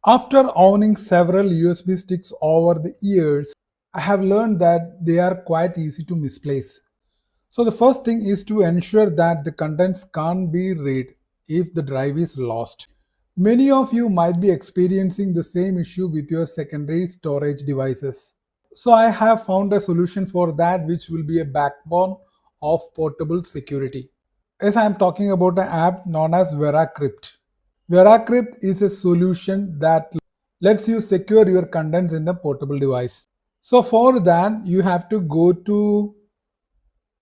After owning several USB sticks over the years, I have learned that they are quite easy to misplace. So the first thing is to ensure that the contents can't be read if the drive is lost. Many of you might be experiencing the same issue with your secondary storage devices. So I have found a solution for that, which will be a backbone of portable security. As I am talking about an app known as VeraCrypt. VeraCrypt is a solution that lets you secure your contents in a portable device. So for that, you have to go to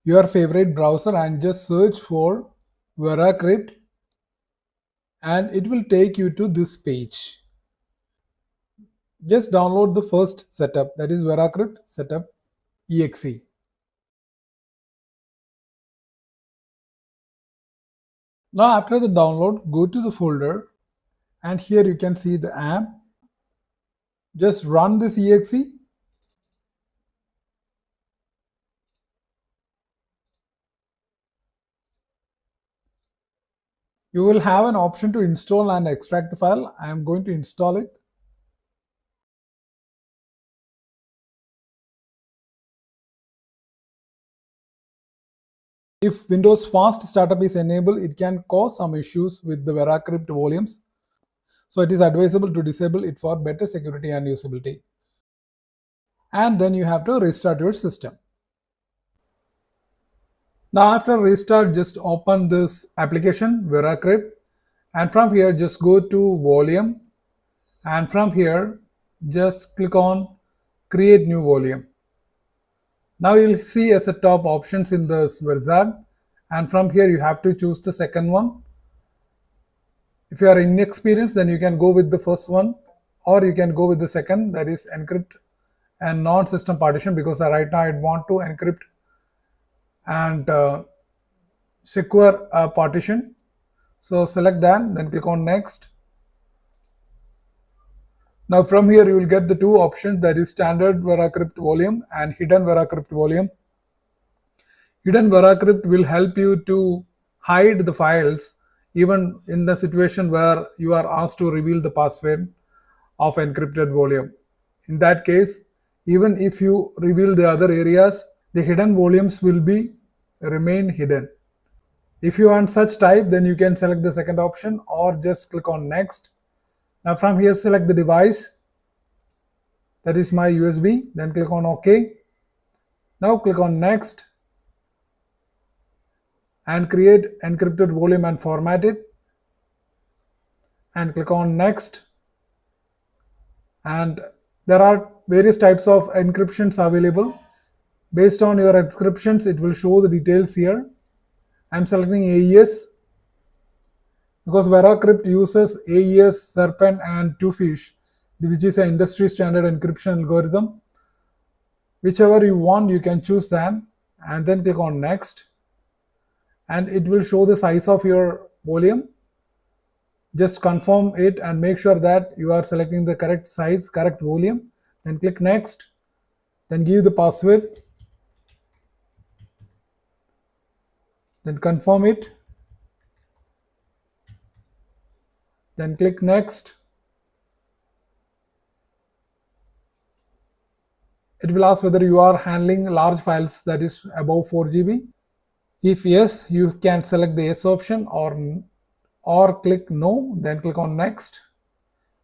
your favorite browser and just search for VeraCrypt, and it will take you to this page. Just download the first setup, that is VeraCrypt setup exe. Now after the download, go to the folder and here you can see the app. Just run this exe. You will have an option to install and extract the file. I am going to install it. If Windows Fast Startup is enabled, it can cause some issues with the VeraCrypt volumes. So it is advisable to disable it for better security and usability. And then you have to restart your system. Now after restart, just open this application VeraCrypt, and from here just go to volume, and from here just click on create new volume. Now you'll see a set of options in this wizard, and from here you have to choose the second one. If you are inexperienced, then you can go with the first one, or you can go with the second, that is encrypt and non-system partition, because right now I want to encrypt and secure a partition. So select that, then click on next. Now from here you will get the two options, that is standard VeraCrypt volume and hidden VeraCrypt volume. Hidden VeraCrypt will help you to hide the files even in the situation where you are asked to reveal the password of encrypted volume. In that case, even if you reveal the other areas, the hidden volumes will be remain hidden. If you want such type, then you can select the second option or just click on next. Now from here select the device, that is my USB, then click on OK. Now click on next and create encrypted volume and format it, and click on next. And there are various types of encryptions available. Based on your encryptions, it will show the details here. I'm selecting AES because VeraCrypt uses AES, Serpent and Twofish, which is an industry standard encryption algorithm. Whichever you want, you can choose that, and then click on next, and it will show the size of your volume. Just confirm it and make sure that you are selecting the correct size, correct volume. Then click next, then give the password, then confirm it, then click next. It will ask whether you are handling large files, that is above 4 GB. If yes, you can select the yes option, or click no, then click on next.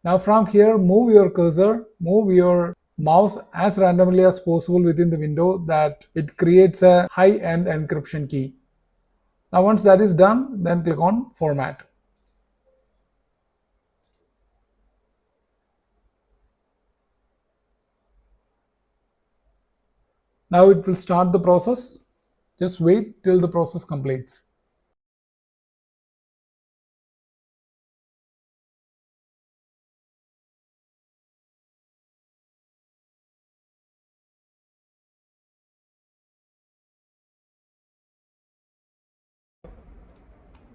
Now from here, move your cursor, move your mouse as randomly as possible within the window, that it creates a high-end encryption key. Now once that is done, then click on format. Now it will start the process. Just wait till the process completes.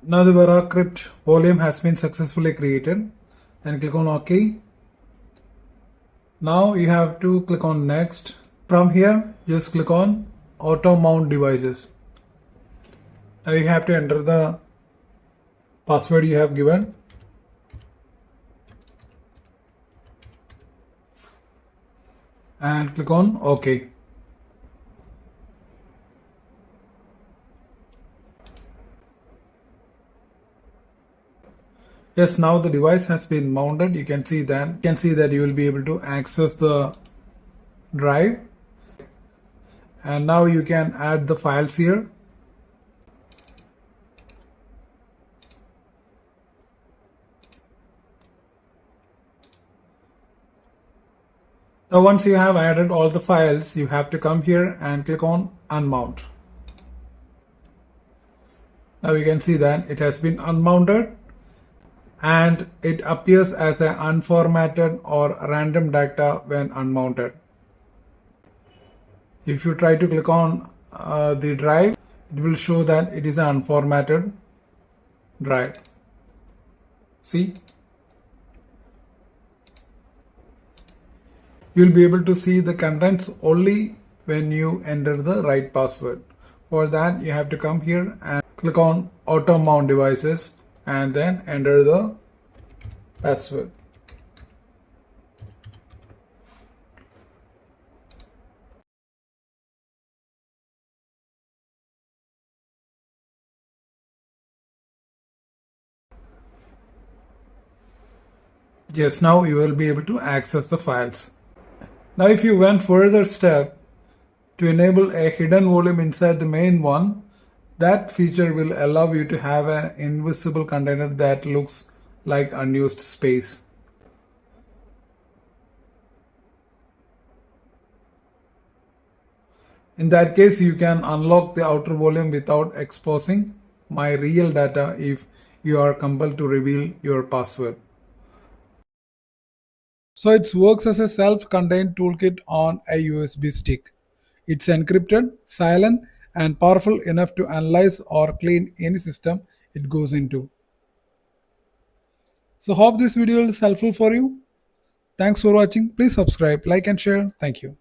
Now the VeraCrypt volume has been successfully created. Then click on OK. Now you have to click on next. From here, just click on auto mount devices. Now you have to enter the password you have given. and click on OK. Yes, now the device has been mounted. You can see that you will be able to access the drive, and now you can add the files here. Now once you have added all the files, you have to come here and click on unmount. Now you can see that it has been unmounted and it appears as an unformatted or random data when unmounted. If you try to click on the drive, it will show that it is an unformatted drive. See? You'll be able to see the contents only when you enter the right password. For that, you have to come here and click on auto mount devices and then enter the password. Yes, now you will be able to access the files. Now if you went further step to enable a hidden volume inside the main one, that feature will allow you to have an invisible container that looks like unused space. In that case, you can unlock the outer volume without exposing my real data if you are compelled to reveal your password. So it works as a self-contained toolkit on a USB stick. It's encrypted, silent, and powerful enough to analyze or clean any system it goes into. So hope this video is helpful for you. Thanks for watching. Please subscribe, like and share. Thank you.